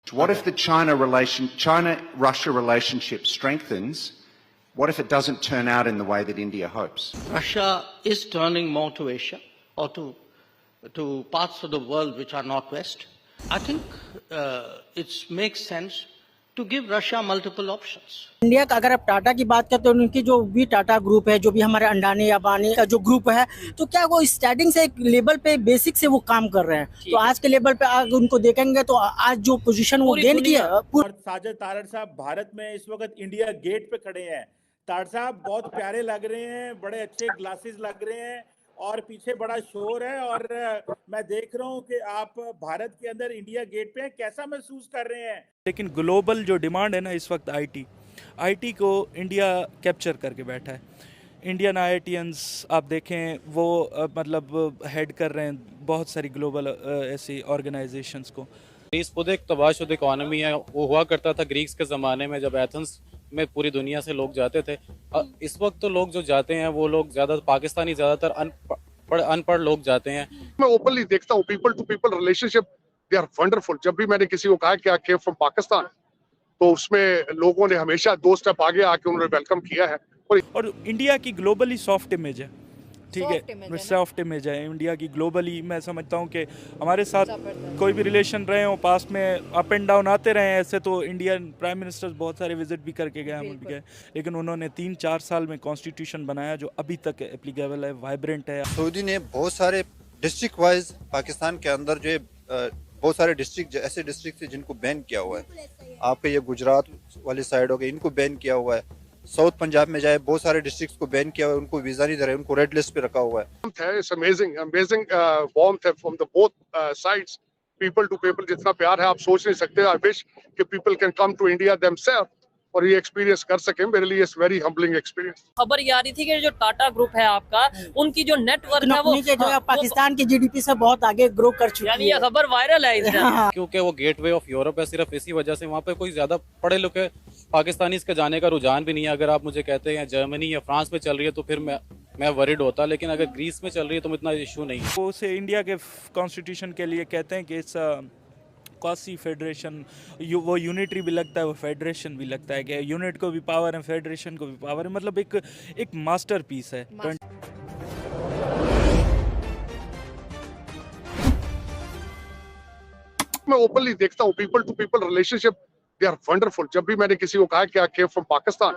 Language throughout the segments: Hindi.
What if the China-Russia relationship strengthens? What if it doesn't turn out in the way that India hopes? Russia is turning more to Asia or to parts of the world which are not West. I think it makes sense to give Russia multiple options. India का अगर आप टाटा की बात करते हैं तो उनकी जो भी टाटा ग्रुप है, जो भी हमारे अंडानी अबानी का जो ग्रुप है, तो क्या वो स्टार्टिंग से एक लेवल पे बेसिक से वो काम कर रहे हैं। तो आज के लेवल पे अगर उनको देखेंगे तो आज जो पोजीशन वो गेन किया। और साजिद तारड़ साहब भारत में इस वक्त इंडिया गेट पे खड़े हैं। तारड़ साहब बहुत प्यारे लग रहे हैं, बड़े अच्छे ग्लासेस लग रहे हैं और पीछे बड़ा शोर है और मैं देख रहा हूँ कि आप भारत के अंदर इंडिया गेट पे हैं, कैसा महसूस कर रहे हैं? लेकिन ग्लोबल जो डिमांड है ना इस वक्त आईटी को इंडिया कैप्चर करके बैठा है। इंडियन आईआईटियंस आप देखें वो मतलब हेड कर रहे हैं बहुत सारी ग्लोबल ऐसी ऑर्गेनाइजेशंस को। ग्रीस खुद एक तबाहशुदा इकोनॉमी है। वो हुआ करता था ग्रीक्स के ज़माने में जब एथेंस में पूरी दुनिया से लोग जाते थे। इस वक्त तो लोग जो जाते हैं वो लोग ज़्यादा पाकिस्तानी ज़्यादातर अनपढ़ लोग जाते हैं। मैं ओपनली देखता हूँ people to people relationship they are wonderful. जब भी मैंने किसी को कहा कि आई केम फ्रॉम पाकिस्तान तो उसमें लोगों ने हमेशा 2 स्टेप आगे आके उन्होंने वेलकम किया है। और इंडिया की ग्लोबली सॉफ्ट इमेज है, ठीक है, सॉफ्ट इमेज है इंडिया की ग्लोबली। मैं समझता हूँ कि हमारे साथ कोई भी रिलेशन रहे हो पास्ट में अप एंड डाउन आते रहे हैं। ऐसे तो इंडियन प्राइम मिनिस्टर बहुत सारे विजिट भी करके गए, हम भी गए, लेकिन उन्होंने 3-4 साल में कॉन्स्टिट्यूशन बनाया जो अभी तक एप्लीकेबल है, वाइब्रेंट है। सऊदी ने बहुत सारे डिस्ट्रिक्ट वाइज पाकिस्तान के अंदर जो बहुत सारे डिस्ट्रिक्ट ऐसे डिस्ट्रिक्ट थे जिनको बैन किया हुआ है। आपके ये गुजरात वाली साइड हो गई, इनको बैन किया हुआ है। साउथ पंजाब में जाए बहुत सारे डिस्ट्रिक्ट्स को बैन किया हुआ है, उनको वीजा नहीं दे रहे, उनको रेड लिस्ट पे रखा हुआ है। इट्स अमेजिंग वार्मथ है from the both sides. People to people जितना प्यार है आप सोच नहीं सकते। आई विश कि people can come to India themselves और ये एक्सपीरियंस कर सके। मेरे लिए इट्स वेरी हम्बलिंग एक्सपीरियंस। खबर ये आ रही थी कि जो टाटा ग्रुप है आपका, उनकी जो नेटवर्क है वो जो पाकिस्तान की जीडीपी से बहुत आगे ग्रो कर चुकी है। यानी ये खबर वायरल है क्योंकि वो गेटवे ऑफ यूरोप है। सिर्फ इसी वजह से वहाँ पे कोई ज्यादा पढ़े लिखे पाकिस्तानी इसके जाने का रुझान भी नहीं है। अगर आप मुझे कहते हैं जर्मनी या फ्रांस में चल रही है तो फिर मैं वरिड होता, लेकिन अगर ग्रीस में चल रही है तो इतना इशू नहीं है। वो उसे इंडिया के कॉन्स्टिट्यूशन के लिए कहते हैं कि इट्स कॉसी फेडरेशन। वो यूनिटरी भी लगता है, वो फेडरेशन भी लगता है कि यूनिट को भी पावर है, फेडरेशन को भी पावर है। मतलब एक मास्टरपीस है। मैं ओपनली देखता हूँ people to people relationship they are wonderful. जब भी मैंने किसी को कहा कि आई केम फ्रॉम पाकिस्तान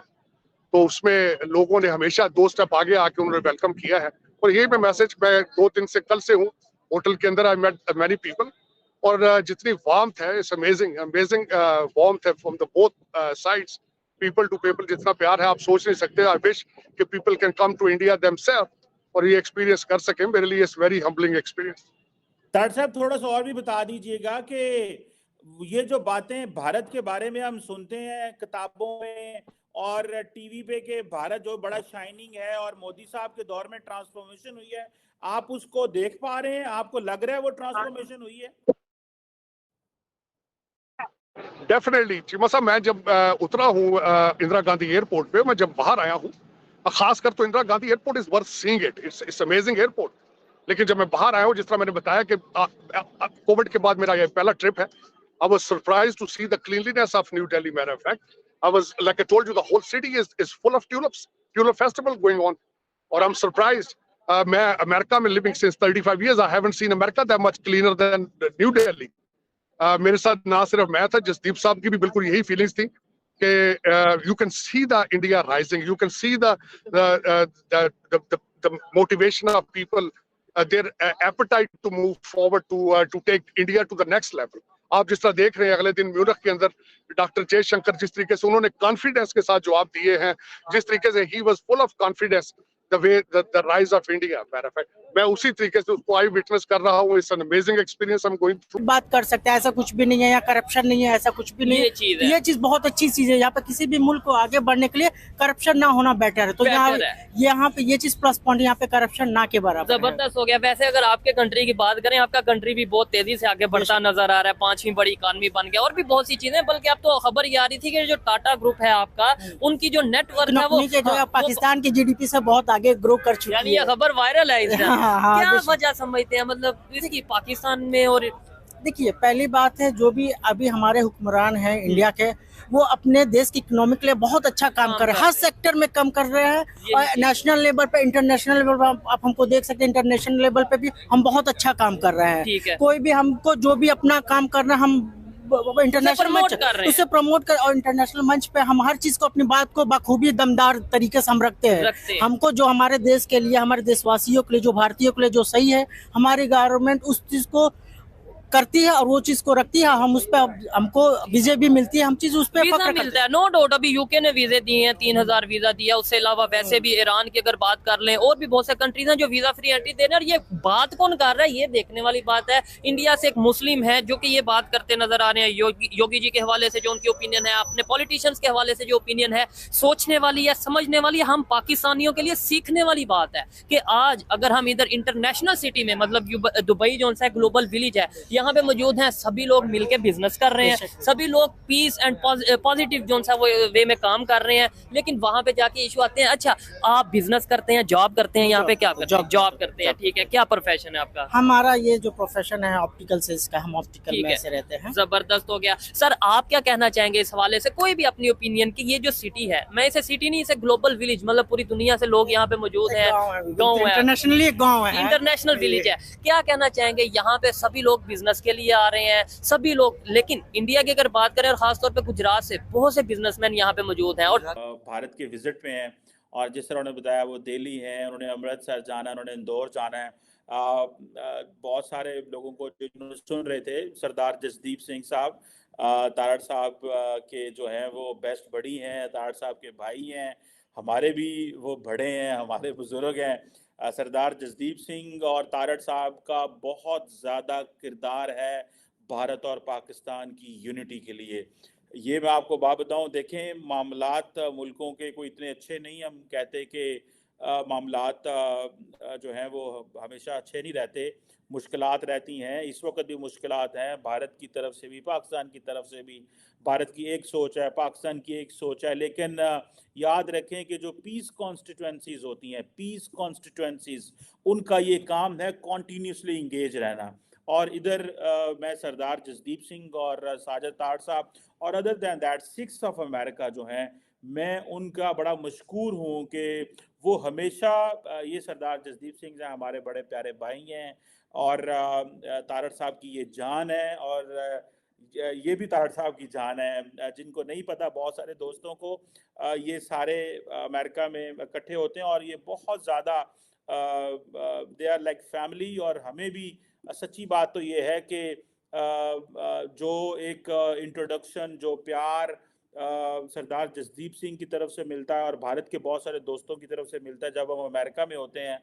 तो उसमें लोगों ने हमेशा 2 स्टेप आगे आके उन्होंने वेलकम किया है। और यही मैं मैसेज मैं 2 दिन से कल से हूँ होटल के अंदर। आई मेट मैनी पीपल और जितनी वार्मथ है इट्स अमेजिंग वार्मथ है from the both sides. People to people जितना प्यार है आप सोच नहीं सकते। आई विश कि people can come to India themselves और ये एक्सपीरियंस कर सके। मेरे लिए it's very humbling experience. Tarar साहब थोड़ा सा और भी बता दीजिएगा कि ये जो बातें भारत के बारे में हम सुनते हैं किताबों में और टीवी पे के भारत जो बड़ा शाइनिंग है और मोदी साहब के दौर में ट्रांसफॉर्मेशन हुई है, आप उसको देख पा रहे हैं? आपको लग रहा है वो ट्रांसफॉर्मेशन हुई है? डेफिनेटली चीमा साहब, मैं जब उतरा हूँ इंदिरा गांधी एयरपोर्ट पे, मैं जब बाहर आया हूँ, खासकर तो Indira Gandhi airport is worth seeing it. It's amazing airport. लेकिन जब मैं बाहर आया हूँ, जिस तरह मैंने बताया कि कोविड के बाद मेरा ये पहला ट्रिप है, I was surprised to see the cleanliness of New Delhi. Matter of fact, I was, like I told you, the whole city is full of tulips, tulip festival going on. Or I'm surprised. मैं अमेरिका में living since 35 years, I haven't seen America that much cleaner than New Delhi. मेरे साथ ना सिर्फ मैं था, जसदीप साहब की भी बिल्कुल यही फीलिंग्स थी कि you can see the India rising, you can see the motivation of people, their appetite to move forward to take India to the next level. आप जिस तरह देख रहे हैं अगले दिन म्यूनिख के अंदर डॉक्टर जयशंकर जिस तरीके से उन्होंने कॉन्फिडेंस के साथ जवाब दिए हैं, जिस तरीके से he was full of confidence the way the rise of India. मैं उसी तरीके से उसको आई विटनेस कर रहा हूँ। It's an amazing experience. हम गोइंग थ्रू बात कर सकते हैं, ऐसा कुछ भी नहीं है, यहाँ करप्शन नहीं है, ऐसा कुछ भी नहीं है। ये चीज बहुत अच्छी चीज है। यहाँ पे किसी भी मुल्क को आगे बढ़ने के लिए करप्शन ना होना बेटर है। तो यहाँ पे ये चीज प्लस पॉइंट, यहाँ पे करप्शन ना के बराबर जबरदस्त हो गया। वैसे अगर आपके कंट्री की बात करें, आपका कंट्री भी बहुत तेजी से आगे बढ़ता नजर आ रहा है, 5वीं बड़ी इकॉनमी बन गया और भी बहुत सी चीजें। बल्कि अब तो खबर ये आ रही थी कि जो टाटा ग्रुप है आपका, उनकी जो नेटवर्क है वो जो पाकिस्तान की जीडीपी से बहुत आगे ग्रो कर चुकी है। यानी ये खबर वायरल है। क्या वजह समझते हैं? मतलब जैसे कि पाकिस्तान में और देखिए, पहली बात है जो भी अभी हमारे हुक्मरान हैं इंडिया के, वो अपने देश की इकोनॉमी के लिए बहुत अच्छा काम कर रहे हैं, हर सेक्टर में काम कर रहे हैं। और नेशनल लेवल पे, इंटरनेशनल लेवल पे आप हमको देख सकते हैं, इंटरनेशनल लेवल पे भी हम बहुत अच्छा काम कर रहे हैं। कोई भी हमको जो भी अपना काम करना, हम इंटरनेशनल मंच उसे प्रमोट कर, और इंटरनेशनल मंच पे हम हर चीज को, अपनी बात को बखूबी दमदार तरीके से हम रखते हैं। हमको जो हमारे देश के लिए, हमारे देशवासियों के लिए, जो भारतीयों के लिए जो सही है, हमारी गवर्नमेंट उस चीज को करती है और वो चीज को रखती है। हम उस पर, हमको विजय भी मिलती है, हम चीज उस पर वीजा मिलता है, नो डाउट। अभी यूके ने वीजे दिए हैं, 3000 वीजा दिया। उससे अलावा वैसे भी ईरान की अगर बात कर लें, और भी बहुत से कंट्रीज हैं जो वीजा फ्री एंट्री दे रहे हैं। और ये बात कौन कर रहा है, ये देखने वाली बात है। इंडिया से एक मुस्लिम है जो कि ये बात करते नजर आ रहे हैं, योगी जी के हवाले से जो उनकी ओपिनियन है, अपने पॉलिटिशियंस के हवाले से जो ओपिनियन है, सोचने वाली है, समझने वाली है। हम पाकिस्तानियों के लिए सीखने वाली बात है कि आज अगर हम इधर इंटरनेशनल सिटी में, मतलब दुबई जो सा ग्लोबल विलेज है, यहाँ पे मौजूद हैं, सभी लोग मिलकर बिजनेस कर रहे हैं, सभी लोग पीस एंड पॉजिटिव जो सा वो वे में काम कर रहे हैं। लेकिन वहां पे जाके इशू आते हैं, अच्छा आप बिजनेस करते हैं, जॉब करते हैं, यहाँ पे क्या करते हैं? जॉब करते हैं, ठीक है। क्या प्रोफेशन है आपका? हमारा ये जो प्रोफेशन है ऑप्टिकल सेल्स का, हम ऑप्टिकल में से रहते हैं। जबरदस्त हो गया। सर आप क्या कहना चाहेंगे इस हवाले से, कोई भी अपनी ओपिनियन की, ये जो सिटी है, मैं इसे सिटी नहीं, इसे ग्लोबल विलेज, मतलब पूरी दुनिया से लोग यहाँ पे मौजूद है, गाँव है, इंटरनेशनली गाँव है, इंटरनेशनल विलेज है। क्या कहना चाहेंगे, यहाँ पे सभी लोग बिजनेस के लिए आ रहे हैं, सभी लोग, लेकिन इंडिया की अगर बात करें और खासतौर पे गुजरात से बहुत से बिजनेसमैन यहाँ पे मौजूद हैं और भारत के विजिट में हैं। और जिस तरह उन्होंने बताया, वो दिल्ली हैं, उन्होंने अमृतसर जाना है, उन्होंने इंदौर जाना है। बहुत सारे लोगों को जो सुन रहे थे, सरदार जसदीप सिंह साहब, तारड़ साहब के जो हैं वो बेस्ट बड़ी हैं, तारड़ साहब के भाई हैं, हमारे भी वो बड़े हैं, हमारे बुजुर्ग हैं। सरदार जसदीप सिंह और तारड़ साहब का बहुत ज़्यादा किरदार है भारत और पाकिस्तान की यूनिटी के लिए। ये मैं आपको बात बताऊं, देखें मामलात मुल्कों के कोई इतने अच्छे नहीं, हम कहते कि मामलात जो हैं वो हमेशा अच्छे नहीं रहते, मुश्किलात रहती हैं। इस वक्त भी मुश्किलात हैं, भारत की तरफ से भी, पाकिस्तान की तरफ से भी। भारत की एक सोच है, पाकिस्तान की एक सोच है, लेकिन याद रखें कि जो पीस कॉन्स्टिट्यूंसीज होती हैं, पीस कॉन्स्टिट्यूंसीज, उनका ये काम है कॉन्टीन्यूसली इंगेज रहना। और इधर मैं सरदार जसदीप सिंह और साजिद तारड़ साहब और other than that six of America जो हैं, मैं उनका बड़ा मशकूर हूँ कि वो हमेशा, ये सरदार जसदीप सिंह हैं, हमारे बड़े प्यारे भाई हैं, और तारड़ साहब की ये जान है, और ये भी तारड़ साहब की जान है। जिनको नहीं पता, बहुत सारे दोस्तों को, ये सारे अमेरिका में इकट्ठे होते हैं और ये बहुत ज़्यादा दे आर लाइक फैमिली। और हमें भी सच्ची बात तो ये है कि जो एक इंट्रोडक्शन, जो प्यार सरदार जसदीप सिंह की तरफ से मिलता है और भारत के बहुत सारे दोस्तों की तरफ से मिलता है जब हम अमेरिका में होते हैं,